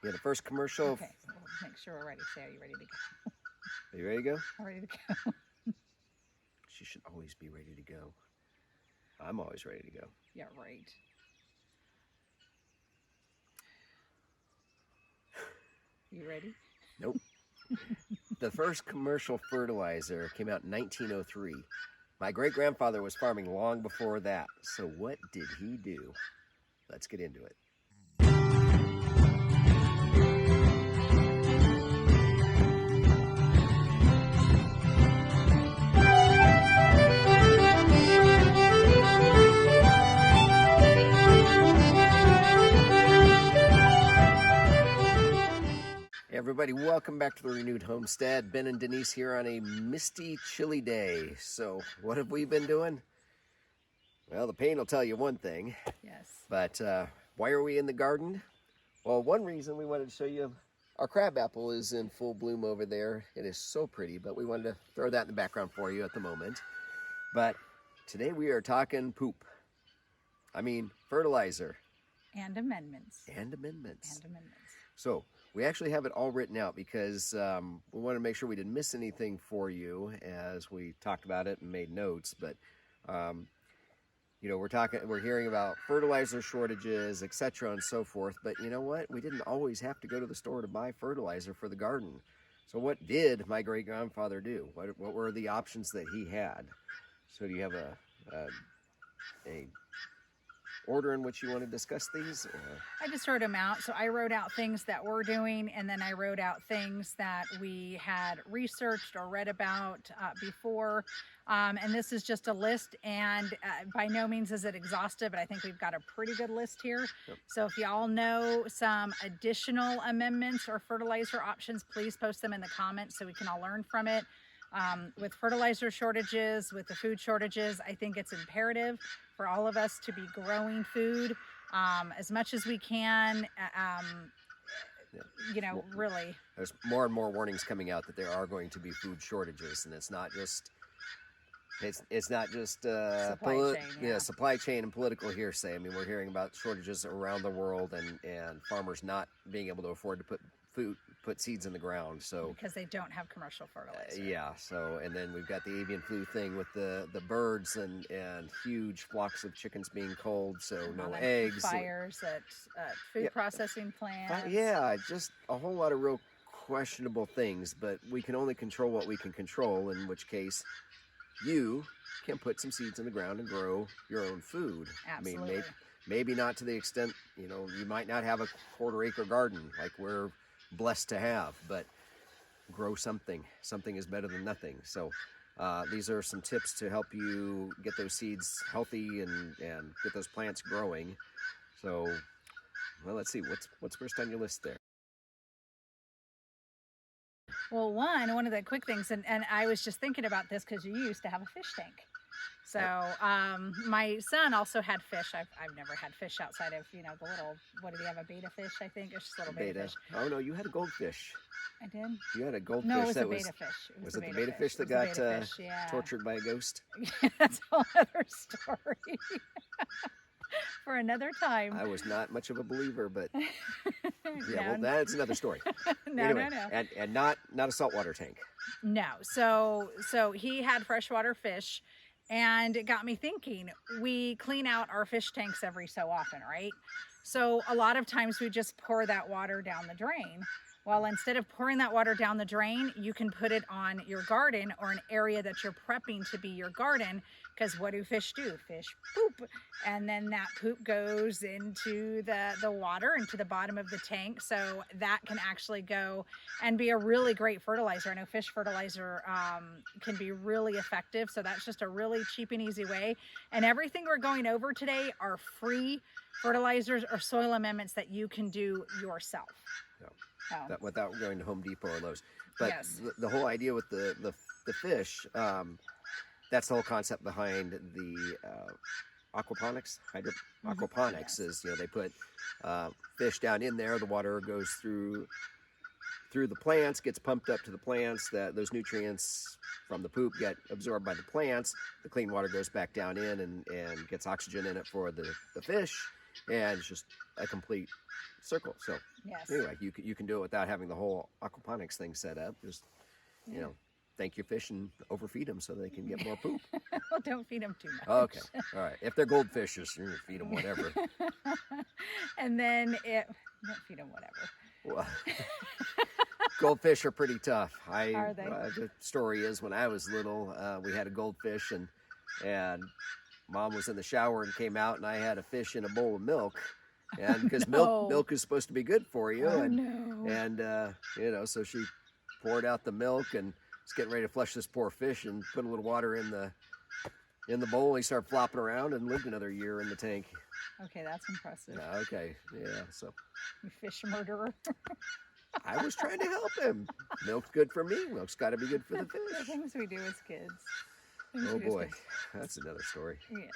Yeah, the first commercial. Okay, so we'll make sure we're ready. Say, are you ready to go? Are you ready to go? I'm ready to go. She should always be ready to go. I'm always ready to go. Yeah, right. You ready? Nope. The first commercial fertilizer came out in 1903. My great-grandfather was farming long before that. So what did he do? Let's get into it. Everybody, welcome back to the Renewed Homestead. Ben and Denise here on a misty, chilly day. So what have we been doing? Well, the paint will tell you one thing. Yes. But why are we in the garden? Well, one reason we wanted to show you our crabapple is in full bloom over there. It is so pretty, but we wanted to throw that in the background for you at the moment. But today we are talking poop. I mean, fertilizer. And amendments. And amendments. And amendments. So we actually have it all written out because we want to make sure we didn't miss anything for you as we talked about it and made notes. But you know, we're hearing about fertilizer shortages, etc., and so forth. But you know what? We didn't always have to go to the store to buy fertilizer for the garden. So what did my great-grandfather do? What were the options that he had? So do you have a order in which you want to discuss these? Or? I just wrote them out. So I wrote out things that we're doing, and then I wrote out things that we had researched or read about before. And this is just a list, and by no means is it exhaustive, but I think we've got a pretty good list here. Yep. So if y'all know some additional amendments or fertilizer options, please post them in the comments so we can all learn from it. With fertilizer shortages, with the food shortages, I think it's imperative for all of us to be growing food as much as we can. You know, really. There's more and more warnings coming out that there are going to be food shortages, and it's not just supply chain and political hearsay. I mean, we're hearing about shortages around the world and farmers not being able to afford to put seeds in the ground. So because they don't have commercial fertilizer. Yeah. So and then we've got the avian flu thing with the birds and huge flocks of chickens being culled. So no eggs. Fires at food processing plants. Yeah, just a whole lot of real questionable things. But we can only control what we can control. In which case, you can put some seeds in the ground and grow your own food. Absolutely. I mean, maybe not to the extent, you know, you might not have a quarter-acre garden like we're blessed to have, but grow something. Something is better than nothing. So these are some tips to help you get those seeds healthy and get those plants growing. So, well, let's see. What's first on your list there? Well, one of the quick things, and I was just thinking about this because you used to have a fish tank. So my son also had fish. I've never had fish outside of, you know, the little, what did he have, a beta fish, I think? It's just a little beta fish. Oh, no, you had a goldfish. I did? You had a goldfish. No, it was a beta fish. Was it the beta fish that got tortured by a ghost? Yeah, that's a whole other story. For another time. I was not much of a believer, but yeah, well, that's another story. No. And not a saltwater tank. No. So he had freshwater fish, and it got me thinking, we clean out our fish tanks every so often, right? So a lot of times we just pour that water down the drain. Well, instead of pouring that water down the drain, you can put it on your garden or an area that you're prepping to be your garden. Because what do? Fish poop. And then that poop goes into the water, into the bottom of the tank. So that can actually go and be a really great fertilizer. I know fish fertilizer can be really effective. So that's just a really cheap and easy way. And everything we're going over today are free fertilizers or soil amendments that you can do yourself. That without going to Home Depot or Lowe's. But yes. the whole idea with the fish, that's the whole concept behind the aquaponics. Aquaponics is, you know, they put fish down in there. The water goes through the plants, gets pumped up to the plants. Those nutrients from the poop get absorbed by the plants. The clean water goes back down in and gets oxygen in it for the fish. and it's just a complete circle. So Yes. anyway, you can do it without having the whole aquaponics thing set up. Just Yeah. thank your fish and overfeed them so they can get more poop. Well, don't feed them too much. Okay, all right. If they're goldfishes, you feed them whatever. And then don't feed them whatever. Well, goldfish are pretty tough. Are they? The story is when I was little, we had a goldfish, and Mom was in the shower and came out, and I had a fish in a bowl of milk, and because No. milk is supposed to be good for you, Oh, and no. so she poured out the milk and was getting ready to flush this poor fish and put a little water in the bowl. He started flopping around and lived another year in the tank. Okay, that's impressive. Yeah, okay, yeah. So You fish murderer. I was trying to help him. Milk's good for me. Milk's got to be good for the The fish. things we do as kids. Things Oh we do as boy, kids. that's another story. Yes.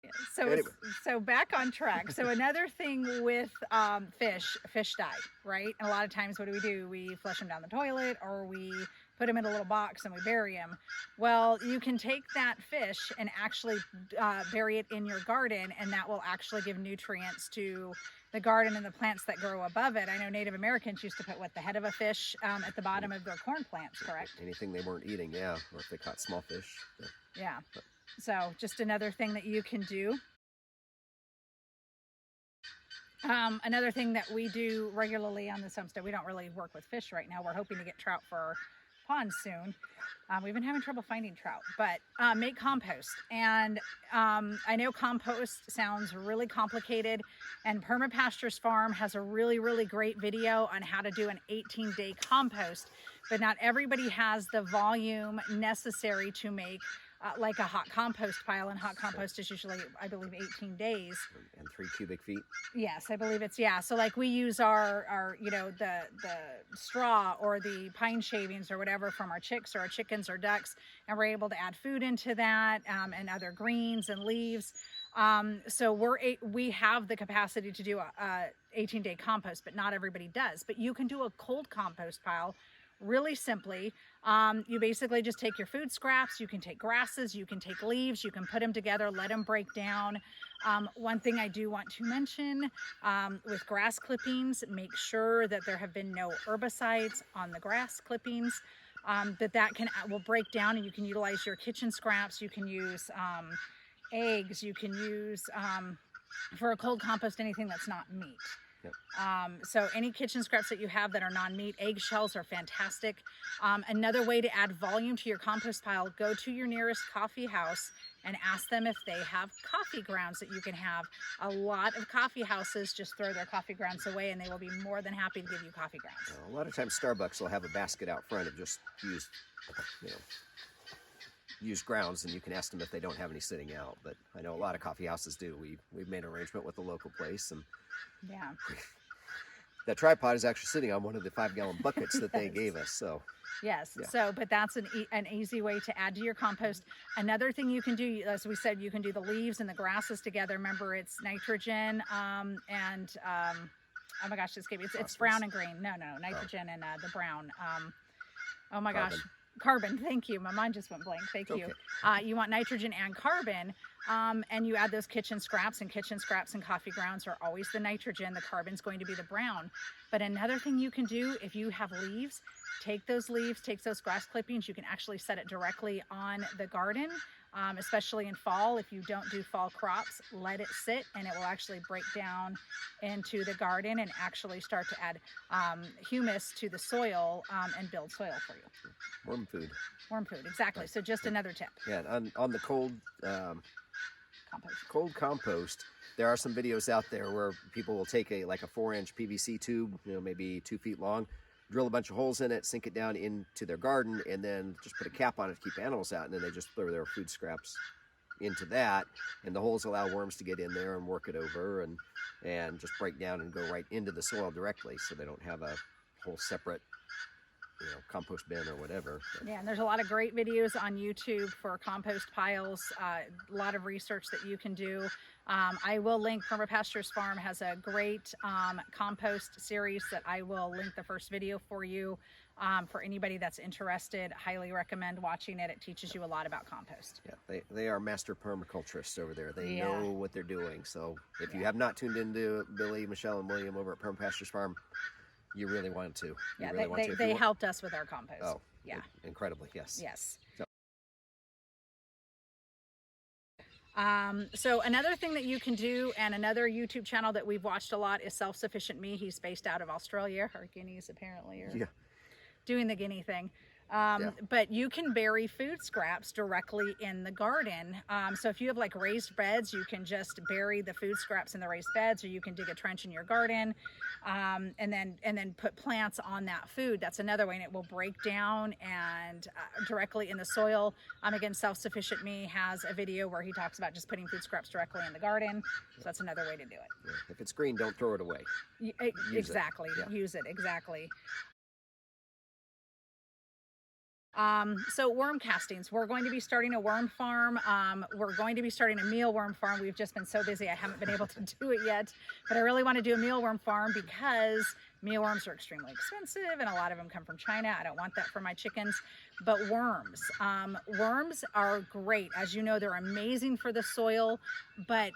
Yes. So Anyway. so back on track. So another thing with fish die, right? And a lot of times, what do? We flush them down the toilet, or we put them in a little box and we bury them. Well, you can take that fish and actually bury it in your garden, and that will actually give nutrients to the garden and the plants that grow above it. I know Native Americans used to put the head of a fish at the bottom of their corn plants, correct? Anything they weren't eating, yeah. Or if they caught small fish. Yeah. So just another thing that you can do. Another thing that we do regularly on this homestead, we don't really work with fish right now. We're hoping to get trout for our ponds soon. We've been having trouble finding trout, but make compost. And I know compost sounds really complicated, and Permapastures Farm has a really, really great video on how to do an 18-day compost, but not everybody has the volume necessary to make like a hot compost pile, and hot compost is usually, I believe, 18 days. And 3 cubic feet. Yes, I believe it's, yeah. So like we use our the straw or the pine shavings or whatever from our chicks or our chickens or ducks, and we're able to add food into that and other greens and leaves. So we have the capacity to do a 18-day compost, but not everybody does. But you can do a cold compost pile really simply. You basically just take your food scraps, you can take grasses, you can take leaves, you can put them together, let them break down. One thing I do want to mention with grass clippings, make sure that there have been no herbicides on the grass clippings, will break down, and you can utilize your kitchen scraps. You can use eggs, you can use for a cold compost anything that's not meat. Yep. So any kitchen scraps that you have that are non-meat, eggshells are fantastic. Another way to add volume to your compost pile, go to your nearest coffee house and ask them if they have coffee grounds that you can have. A lot of coffee houses just throw their coffee grounds away, and they will be more than happy to give you coffee grounds. A lot of times Starbucks will have a basket out front of just used grounds, and you can ask them if they don't have any sitting out. But I know a lot of coffee houses do. We've made an arrangement with the local place, and Yeah. that tripod is actually sitting on one of the 5-gallon buckets that they gave us. So Yes. Yeah. So, but that's an easy way to add to your compost. Another thing you can do, as we said, you can do the leaves and the grasses together. Remember, it's nitrogen and oh my gosh, it's brown and green. No, nitrogen and the brown. Oh my gosh. Carbon. Thank you. My mind just went blank. Thank you. You want nitrogen and carbon, and you add those kitchen scraps, and coffee grounds are always the nitrogen. The carbon's going to be the brown. But another thing you can do, if you have leaves, take those grass clippings. You can actually set it directly on the garden, especially in fall. If you don't do fall crops, let it sit, and it will actually break down into the garden and actually start to add humus to the soil and build soil for you. worm food. Worm food, exactly. So just another tip. Yeah, on the cold compost, there are some videos out there where people will take a 4-inch PVC tube, maybe 2 feet long, drill a bunch of holes in it, sink it down into their garden, and then just put a cap on it to keep animals out, and then they just throw their food scraps into that, and the holes allow worms to get in there and work it over and just break down and go right into the soil directly, so they don't have a whole separate compost bin or whatever. Yeah, and there's a lot of great videos on YouTube for compost piles, a lot of research that you can do. I will link, Permapastures Farm has a great compost series that I will link the first video for you. For anybody that's interested, highly recommend watching it. It teaches you a lot about compost. Yeah, they are master permaculturists over there. They Yeah. know what they're doing. So if you Yeah. have not tuned into Billy, Michelle, and William over at Perma Pastures Farm, you really want to. You Yeah, really want to. If they you want- helped us with our compost. Oh, yeah, incredibly, yes. yes. So- So another thing that you can do, and another YouTube channel that we've watched a lot, is Self-Sufficient Me. He's based out of Australia. Our guineas apparently are doing the guinea thing. But you can bury food scraps directly in the garden. So if you have like raised beds, you can just bury the food scraps in the raised beds, or you can dig a trench in your garden, and then put plants on that food. That's another way, and it will break down and directly in the soil. Again, Self-Sufficient Me has a video where he talks about just putting food scraps directly in the garden. So that's another way to do it. Yeah. If it's green, don't throw it away. Exactly. Use it. Exactly. So worm castings, we're going to be starting a worm farm. We're going to be starting a mealworm farm. We've just been so busy, I haven't been able to do it yet, but I really want to do a mealworm farm because mealworms are extremely expensive and a lot of them come from China. I don't want that for my chickens. But worms, worms are great. As you know, they're amazing for the soil, but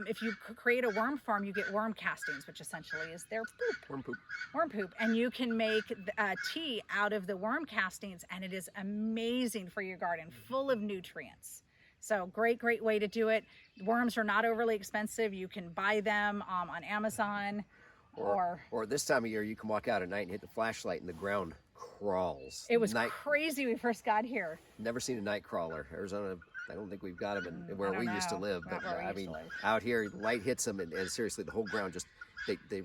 if you create a worm farm, you get worm castings, which essentially is their poop. Worm poop. And you can make tea out of the worm castings, and it is amazing for your garden, full of nutrients. So great way to do it. Worms are not overly expensive. You can buy them on Amazon. Or this time of year, you can walk out at night and hit the flashlight and the ground crawls. It was crazy when we first got here. Never seen a night crawler. Arizona, I don't think we've got them in where we used to live. But I mean, out here, light hits them, and seriously, the whole ground just they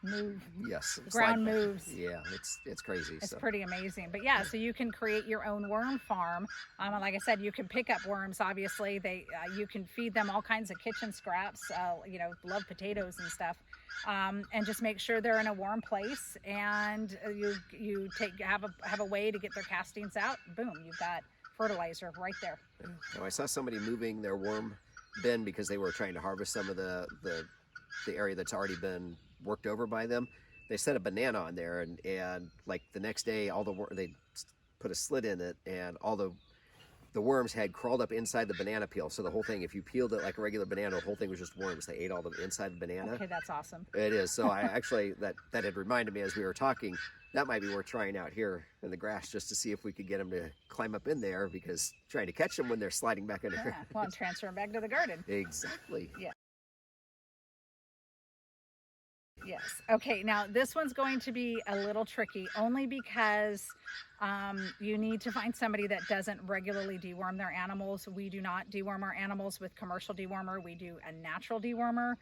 move. Yes, the ground moves. Yeah, it's crazy. It's pretty amazing. But yeah, so you can create your own worm farm. And like I said, you can pick up worms. Obviously, you can feed them all kinds of kitchen scraps. Love potatoes and stuff. And just make sure they're in a warm place, and you have a way to get their castings out. Boom, you've got fertilizer right there. Now, I saw somebody moving their worm bin because they were trying to harvest some of the area that's already been worked over by them. They set a banana on there, and like the next day, they put a slit in it, and all the worms had crawled up inside the banana peel. So the whole thing, if you peeled it like a regular banana, the whole thing was just worms. They ate all the inside the banana. Okay, that's awesome. It is. So I actually, that had reminded me as we were talking, that might be worth trying out here in the grass just to see if we could get them to climb up in there, because trying to catch them when they're sliding back in there. Yeah, well, and transfer them back to the garden. Exactly. Yeah. Yes. Okay, now this one's going to be a little tricky, only because you need to find somebody that doesn't regularly deworm their animals. We do not deworm our animals with commercial dewormer. We do a natural dewormer.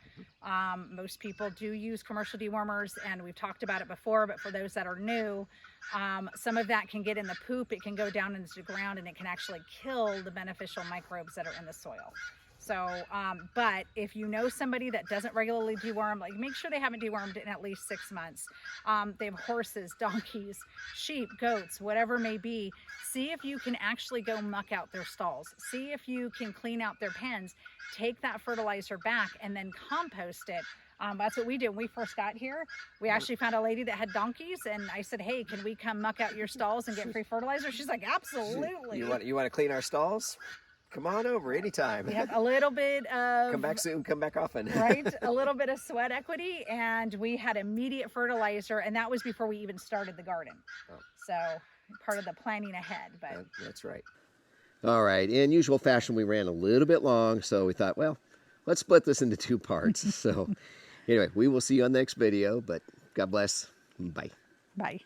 Most people do use commercial dewormers, and we've talked about it before, but for those that are new, some of that can get in the poop. It can go down into the ground, and it can actually kill the beneficial microbes that are in the soil. So, but if you know somebody that doesn't regularly deworm, like make sure they haven't dewormed in at least 6 months. They have horses, donkeys, sheep, goats, whatever it may be. See if you can actually go muck out their stalls. See if you can clean out their pens. Take that fertilizer back and then compost it. That's what we did when we first got here. We actually found a lady that had donkeys, and I said, "Hey, can we come muck out your stalls and get free fertilizer?" She's like, "Absolutely." You want to clean our stalls? Come on over anytime. We have a little bit of... Come back soon, come back often. Right? A little bit of sweat equity, and we had immediate fertilizer, and that was before we even started the garden. Oh. So part of the planning ahead. But that's right. All right. In usual fashion, we ran a little bit long, so we thought, well, let's split this into 2 parts. So anyway, we will see you on the next video, but God bless. Bye. Bye.